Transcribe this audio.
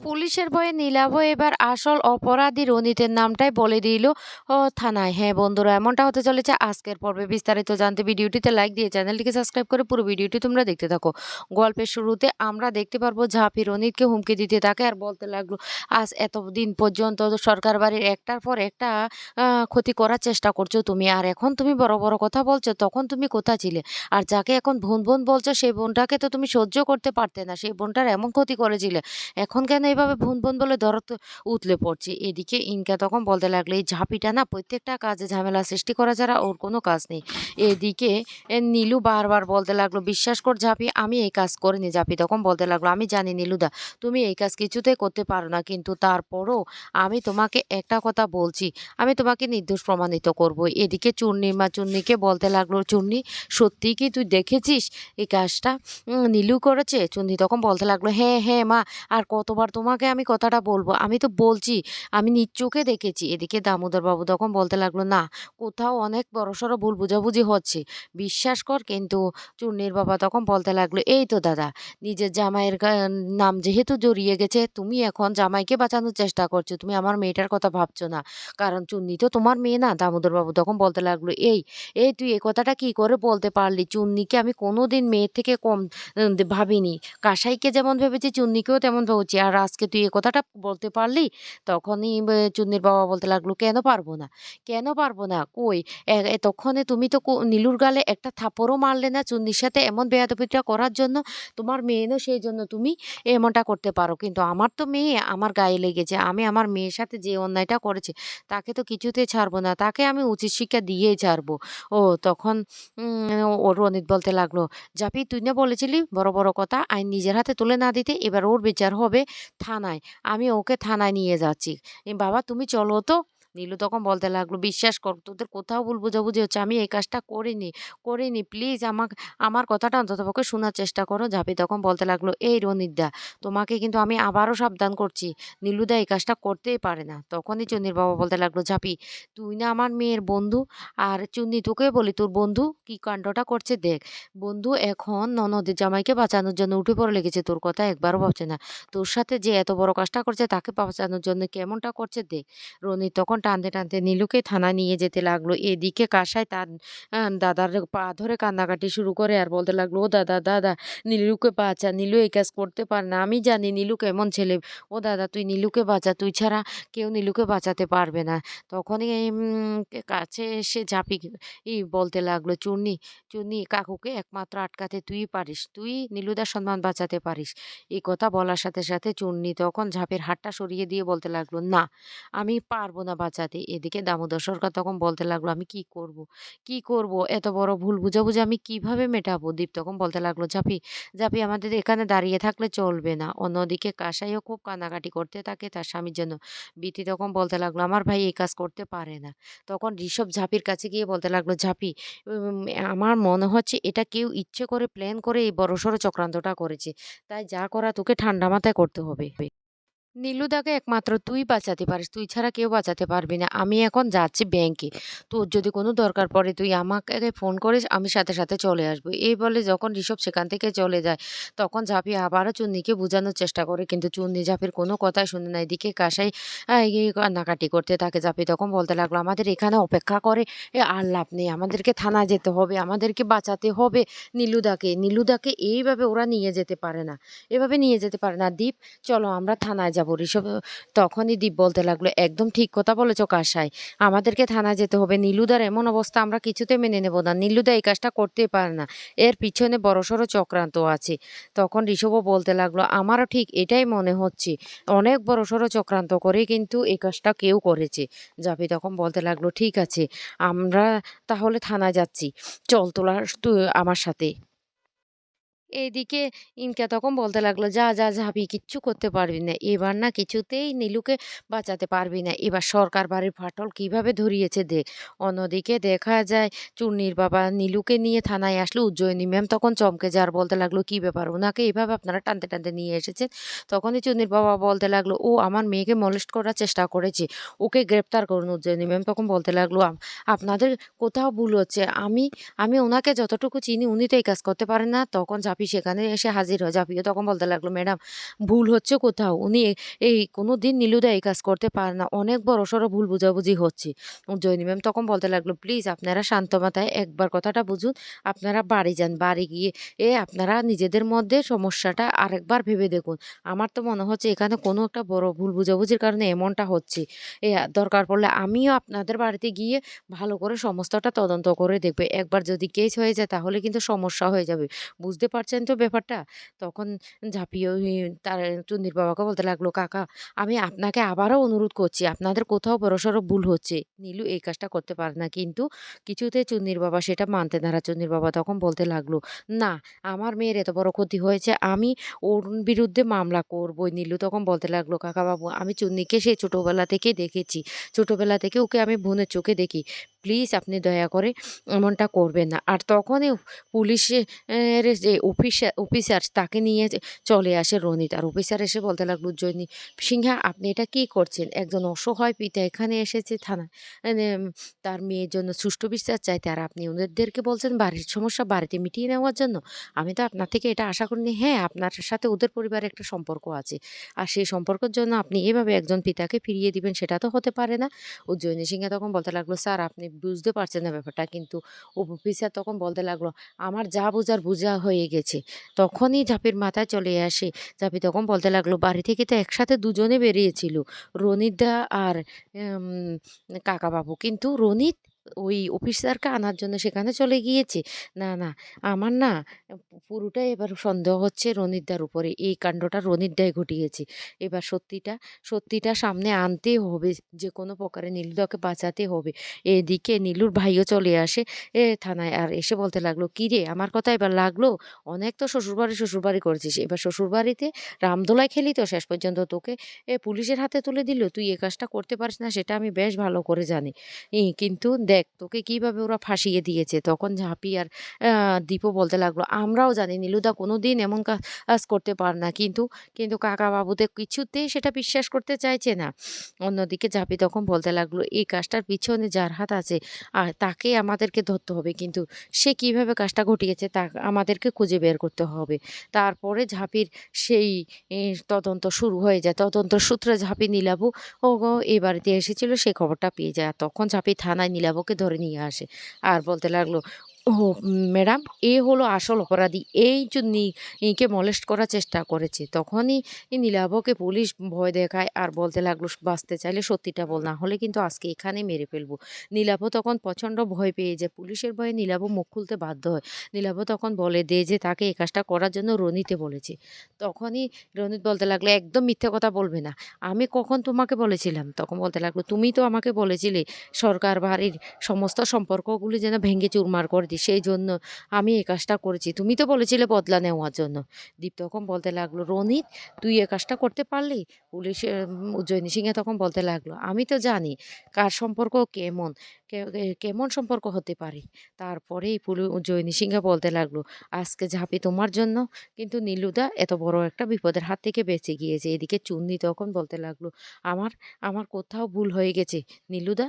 পুলিশের ভয়ে নীলাভ এবার আসল অপরাধী রনিতের নামটাই বলে দিল থানায়। হ্যাঁ বন্ধুরা, এমনটা হতে চলেছে আজকের পর্বে। বিস্তারিত জানতে ভিডিওটিতে লাইক দিয়ে চ্যানেলটিকে সাবস্ক্রাইব করে পুরো ভিডিওটি তোমরা দেখতে থাকো। গল্পের শুরুতে আমরা দেখতে পারবো ঝাঁপি রনিতকে হুমকি দিতে থাকে আর বলতে লাগলো, আজ এতদিন পর্যন্ত তো সরকার বাড়ির একটার পর একটা ক্ষতি করার চেষ্টা করছো তুমি, আর এখন তুমি বড় বড় কথা বলছো। তখন তুমি কোথা ছিলে? আর যাকে এখন বোন বোন বলছো সেই বোনটাকে তো তুমি সহ্য করতে পারতে না, সেই বোনটার এমন ক্ষতি করেছিলে, এখন কেন এভাবে ভুন ভুন বলে দরদ উতলে পড়ছি। এদিকে ইনকা তখন বলতে লাগলো, এই ঝাঁপিটা না প্রত্যেকটা কাজে ঝামেলা সৃষ্টি করা ছাড়া ওর কোনো কাজ নেই। এদিকে নীলু বারবার বলতে লাগলো, বিশ্বাস কর ঝাঁপি, আমি এই কাজ করিনি। ঝাঁপি তখন বলতে লাগলো, আমি জানি নীলুদা তুমি এই কাজ কিছুতেই করতে পারো না, কিন্তু তারপরও আমি তোমাকে একটা কথা বলছি, আমি তোমাকে নির্দোষ প্রমাণিত করব। এদিকে চূর্ণির মা চূর্ণিকে বলতে লাগলো, চূর্ণি সত্যিই কি তুই দেখেছিস এই কাজটা নীলু করেছে? চূর্ণি তখন বলতে লাগলো, হ্যাঁ হ্যাঁ মা, আর কতবার তোমাকে আমি কথাটা বলবো, আমি তো বলছি আমি নিজ চোখে দেখেছি। এদিকে দামোদর বাবু তখন বলতে লাগলো, না, কোথাও অনেক বড়সড় ভুল বোঝাবুঝি হচ্ছে, বিশ্বাস কর। কিন্তু চূর্ণির বাবা তখন বলতে লাগলো, এই তো দাদা, নিজের জামাইয়ের নাম যেহেতু জড়িয়ে গেছে, তুমি এখন জামাইকে বাঁচানোর চেষ্টা করছো, তুমি আমার মেয়েটার কথা ভাবছো না, কারণ চুন্নি তো তোমার মেয়ে না। দামোদর বাবু তখন বলতে লাগলো, এই এই তুই এ কথাটা কি করে বলতে পারলি? চুন্নিকে আমি কোনোদিন মেয়ের থেকে কম ভাবিনি। কাসাইকে যেমন ভেবেছি চুন্নিকেও তেমন ভেবেছি, আর আজকে তুই এ কথাটা বলতে পারলি? তখনই চুন্নির বাবা বলতে লাগলো, কেন পারবো না? কেন পারবো না? কই এতক্ষণে তুমি তো নীলুর গালে একটা থাপ্পড়ও মারলে না চুন্নির সাথে এমন বেয়াদবিটা করার জন্য। তোমার মেয়ে না, সেই জন্য তুমি এমনটা করতে পারো, কিন্তু আমার তো মেয়ে, আমার গায়ে লেগেছে, আমি আমার মেয়ের সাথে যে অন্যায়টা করেছে তাকে তো কিছুতেই ছাড়বো না, তাকে আমি উচিত শিক্ষা দিয়েই ছাড়বো। ও তখন ও রনিত বলতে লাগলো, জাপি তুই না বলেছিলি বড় বড় কথা আইন নিজের হাতে তুলে না দিতে, এবার ওর বিচার হবে থানায়। আমি ওকে থানায় নিয়ে যাচ্ছি। বাবা তুমি চলো তো। নীলু তখন বলতে লাগলো, বিশ্বাস কর তোদের কোথাও ভুল বোঝাবুঝি হচ্ছে, আমি এই কাজটা করিনি প্লিজ আমাকে, আমার কথাটা অন্ততপক্ষে শোনার চেষ্টা করো। ঝাঁপি তখন বলতে লাগলো, এই রনিতদা, তোমাকে কিন্তু আমি আবারও সাবধান করছি, নীলুদা এই কাজটা করতেই পারে না। তখনই চুন্নির বাবা বলতে লাগলো, ঝাঁপি তুই না আমার মেয়ের বন্ধু, আর চুন্নি তোকে বলি তোর বন্ধু কি কাণ্ডটা করছে দেখ। বন্ধু এখন ননদের জামাইকে বাঁচানোর জন্য উঠে পড়ে লেগেছে, তোর কথা একবারও ভাবছে না। তোর সাথে যে এত বড় কাজটা করছে তাকে বাঁচানোর জন্য কেমনটা করছে দেখ। রনি তখন টানতে টানতে নীলুকে থানায় নিয়ে যেতে লাগলো। এদিকে কাসাই তার দাদার পা ধরে কান্নাকাটি শুরু করে আর বলতে লাগলো, ও দাদা দাদা, নীলুকে বাঁচা, নীলু এই কাজ করতে পারে না, আমি জানি নীলু কেমন ছেলে, ও দাদা তুই নীলুকে বাঁচা, তুই ছাড়া কেউ নীলুকে বাঁচাতে পারবে না। তখনই কাছে এসে ঝাঁপি বলতে লাগলো, চূর্ণি চুনি কাকুকে একমাত্র আটকাতে তুই পারিস, তুই নীলুদার সম্মান বাঁচাতে পারিস। এই কথা বলার সাথে সাথে চুন্নি তখন ঝাঁপের হাতটা সরিয়ে দিয়ে বলতে লাগলো, না, আমি পারবো না বাঁচাতে। এদিকে দামোদর সরকার তখন বলতে লাগলো, আমি কি করব, কি করব, এত বড় ভুল বুঝাবুঝি আমি কিভাবে মেটাবো? দীপ তখন বলতে লাগলো, ঝাঁপি ঝাঁপি আমাদের এখানে দাঁড়িয়ে থাকলে চলবে না। অন্যদিকে কাসাইও খুব কান্নাকাটি করতে থাকে তার স্বামীর জন্য। বিতি তখন বলতে লাগলো, আমার ভাই এই কাজ করতে পারে না। তখন ঋষভ ঝাঁপির কাছে গিয়ে বলতে লাগলো, ঝাঁপি উম আমার মনে হচ্ছে এটা কেউ ইচ্ছে করে প্ল্যান করে এই বড়সড় চক্রান্তটা করেছে। তাই যা করা তোকে ঠান্ডা মাথায় করতে হবে। নীলুদাকে একমাত্র তুই বাঁচাতে পারিস, তুই ছাড়া কেউ বাঁচাতে পারবি না। আমি এখন যাচ্ছি ব্যাংকে, তোর যদি কোনো দরকার পড়ে তুই আমাকে ফোন করিস, আমি সাথে সাথে চলে আসবো। এই বলে যখন ঋষভ সেখান থেকে চলে যায়, তখন ঝাঁপি আবারও চুন্নিকে বোঝানোর চেষ্টা করে, কিন্তু চুন্নি ঝাঁপির কোনো কথাই শুনে না। এদিকে কাসাই কান্নাকাটি করতে থাকে। ঝাঁপি তখন বলতে লাগলো, আমাদের এখানে অপেক্ষা করে আর লাভ নেই, আমাদেরকে থানায় যেতে হবে, আমাদেরকে বাঁচাতে হবে নীলুদাকে। নীলুদাকে এইভাবে ওরা নিয়ে যেতে পারে না, এভাবে নিয়ে যেতে পারে না। দীপ চলো আমরা থানায় যাবো। ঋষভ তখনই দীপ বলতে লাগলো, একদম ঠিক কথা বলেছো কাসাই, আমাদেরকে থানায় যেতে হবে। নীলুদার এমন অবস্থা আমরা কিছুতে মেনে নেব না, নীলুদা এই কাজটা করতেই পারে না, এর পিছনে বড়সড় চক্রান্ত আছে। তখন ঋষভও বলতে লাগলো, আমারও ঠিক এটাই মনে হচ্ছে, অনেক বড়সড় চক্রান্ত করে কিন্তু এই কাজটা কেউ করেছে। জাভি তখন বলতে লাগলো, ঠিক আছে আমরা তাহলে থানায় যাচ্ছি, চল তোলা তুই আমার সাথে। এইদিকে ইনকা তখন বলতে লাগলো, যা যা যাবি, কিচ্ছু করতে পারবি না, এবার না কিছুতেই নীলুকে বাঁচাতে পারবি না, এবার সরকার বাড়ির ফাটল কিভাবে ধরিয়েছে দেখ। অন্যদিকে দেখা যায় চুন্নির বাবা নীলুকে নিয়ে থানায় আসলে উজ্জয়িনী ম্যাম তখন চমকে যায় আর বলতে লাগলো, কি ব্যাপার, ওনাকে এইভাবে আপনারা টানতে টানতে নিয়ে এসেছেন? তখনই চুন্নির বাবা বলতে লাগলো, ও আমার মেয়েকে মলেস্ট করার চেষ্টা করেছে, ওকে গ্রেপ্তার করুন। উজ্জয়িনী ম্যাম তখন বলতে লাগলো, আপনাদের কোথাও ভুল হচ্ছে, আমি আমি ওনাকে যতটুকু চিনি উনি তো এই কাজ করতে পারেন না। তখন ঝাঁপি সেখানে এসে হাজির হয়। ঝাঁপিও তখন বলতে লাগলো, "ম্যাডাম ভুল হচ্ছে কোথাও। উনি এই কোনোদিন নীলুদা এই কাজ করতে পারে না। অনেক বড়সড় ভুল বোঝাবুঝি হচ্ছে।" জয়নী ম্যাম তখন বলতে লাগলো, "প্লিজ আপনারা শান্ত মাথায় একবার কথাটা বুঝুন। আপনারা বাড়ি যান। বাড়ি গিয়ে আপনারা নিজেদের মধ্যে সমস্যাটা আরেকবার ভেবে দেখুন। আমার তো মনে হচ্ছে এখানে কোনো একটা বড় ভুল বোঝাবুঝির কারণে এমনটা হচ্ছে। দরকার পড়লে আমিও আপনাদের বাড়িতে গিয়ে ভালো করে সমস্তটা তদন্ত করে দেখব। একবার যদি কেস হয়ে যায় তাহলে কিন্তু সমস্যা হয়ে যাবে। বুঝতে পারছেন তো ব্যাপারটা?" তখন ঝাঁপিয়ে তার চুন্নির বাবাকে বলতে লাগলো, "কাকা আমি আপনাকে আবারও অনুরোধ করছি, আপনাদের কোথাও বড়সড় ভুল হচ্ছে। নীলু এই কাজটা করতে পারে না।" কিন্তু কিছুতেই চুন্নির বাবা সেটা মানতে নারাজ। চুন্নির বাবা তখন বলতে লাগলো, "না, আমার মেয়ের এত বড় ক্ষতি হয়েছে, আমি ওর বিরুদ্ধে মামলা করবই।" নীলু তখন বলতে লাগলো, "কাকাবাবু আমি চুন্নিকে সেই ছোটবেলা থেকেই দেখেছি। ছোটবেলা থেকে ওকে আমি বোনের চোখে দেখি। প্লিজ আপনি দয়া করে এমনটা করবেন না।" আর তখনই পুলিশে যে অফিসার তাকে নিয়ে চলে আসে রনিত। আর অফিসার এসে বলতে লাগলো, "জনি সিংহা আপনি এটা কি করছেন? একজন অসহায় পিতা এখানে এসেছে থানায় তার মেয়ের জন্য সুষ্ঠু বিচার চাইতে, আর আপনি ওদেরকে বলছেন বাড়ির সমস্যা বাড়িতে মিটিয়ে নেওয়ার জন্য। আমি তো আপনার থেকে এটা আশা করিনি। হ্যাঁ, আপনার সাথে ওদের পরিবারের একটা সম্পর্ক আছে। আর সেই সম্পর্কের জন্য আপনি এভাবে একজন পিতাকে ফিরিয়ে দিবেন সেটা তো হতে পারে না।" উজ্জয়িনী সিংহা তখন বলতে লাগলো, "স্যার আপনি বুঝতে পারছেন না ব্যাপারটা।" কিন্তু অফিসার তখন বলতে লাগলো, "আমার যা বোঝার বুঝা হয়ে গেছে।" তখনই ঝাঁপির মাথায় চলে আসে। ঝাঁপি তখন বলতে লাগলো, "বাড়ি থেকে তো একসাথে দুজনে বেরিয়েছিল। রনিতদা আর এম কাকাবাবু। কিন্তু রনিত ওই অফিসারকে আনার জন্য সেখানে চলে গিয়েছে। না, না, আমার না পুরোটাই এবার সন্দেহ হচ্ছে রনিতদার উপরে। এই কাণ্ডটা রনিতদাই ঘটিয়েছে। এবার সত্যিটা সামনে আনতেই হবে। যেকোনো প্রকারে নীলুদাকে বাঁচাতে হবে।" এদিকে নীলুর ভাইও চলে আসে থানায়। আর এসে বলতে লাগলো, "কিরে আমার কথা এবার লাগলো? অনেক তো শ্বশুরবাড়ি করেছিস। এবার শ্বশুরবাড়িতে রামদোলাই খেলি তো শেষ পর্যন্ত তোকে পুলিশের হাতে তুলে দিল। তুই এ কাজটা করতে পারিস না সেটা আমি বেশ ভালো করে জানি। কিন্তু দেখ তোকে কিভাবে ওরা ফাঁসিয়ে দিয়েছে।" তখন ঝাঁপি আর দীপও বলতে লাগলো, "আমরাও জানি নীলুদা কোনোদিন এমন কাজ করতে পারে না। কিন্তু কাকাবাবু তো কিছুতেই সেটা বিশ্বাস করতে চাইছে না।" অন্যদিকে ঝাঁপি তখন বলতে লাগলো, "এই কাজটার পিছনে যার হাত আছে তাকে আমাদেরকে ধরতে হবে। কিন্তু সে কিভাবে কাজটা ঘটিয়েছে তা আমাদেরকে খুঁজে বের করতে হবে।" তারপরে ঝাঁপির সেই এ তদন্ত শুরু হয়ে যায়। তদন্ত সূত্রে ঝাঁপি নীলাবও এ বাড়িতে এসেছিল সেই খবরটা পেয়ে যায়। আর তখন ঝাঁপি থানায় নীলাবকে ধরে নিয়ে আসে। আর বলতে লাগলো, "ও ম্যাডাম এ হলো আসল অপরাধী। এই কে মোলেস্ট করার চেষ্টা করেছে।" তখনই নীলাবকে পুলিশ ভয় দেখায় আর বলতে লাগলো, "বাঁচতে চাইলে সত্যিটা বল, না হলে কিন্তু আজকে এখানেই মেরে ফেলবো।" নীলাভ তখন প্রচণ্ড ভয় পেয়ে যায়। পুলিশের ভয়ে নীলাভ মুখ খুলতে বাধ্য হয়। নীলাভ তখন বলে দেয় যে তাকে এই কাজটা করার জন্য রনিতে বলেছে। তখনই রনিত বলতে লাগলো, "একদম মিথ্যে কথা বলবে না। আমি কখন তোমাকে বলেছিলাম?" তখন বলতে লাগলো, "তুমি তো আমাকে বলেছিলে সরকার বাড়ির সমস্ত সম্পর্কগুলি যেন ভেঙে চুরমার করে দিই। সেইজন্য আমি এই কাজটা করেছি। তুমি তো বলেছিলে বদলা নেওয়ার জন্য।" দীপ তখন বলতে লাগলো, "রনিত তুই এ কাজটা করতে পারলি?" উজ্জয়িনী সিংহে তখন বলতে লাগলো, "আমি তো জানি কার সম্পর্ক কেমন, কেমন সম্পর্ক হতে পারে।" তারপরেই উজ্জয়িনী সিংহে বলতে লাগলো, "আজকে ঝাঁপি তোমার জন্য কিন্তু নীলুদা এত বড় একটা বিপদের হাত থেকে বেঁচে গিয়েছে।" এদিকে চুন্নি তখন বলতে লাগলো, আমার আমার কোথাও ভুল হয়ে গেছে নীলুদা।"